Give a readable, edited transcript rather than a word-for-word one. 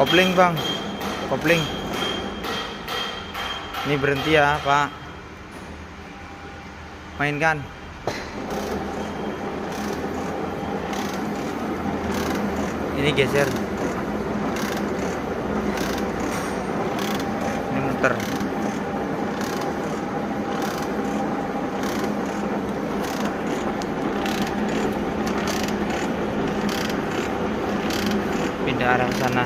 Kopling bang, kopling. Ini berhenti ya Pak. Mainkan. Ini geser. Ini muter. Pindah arah sana.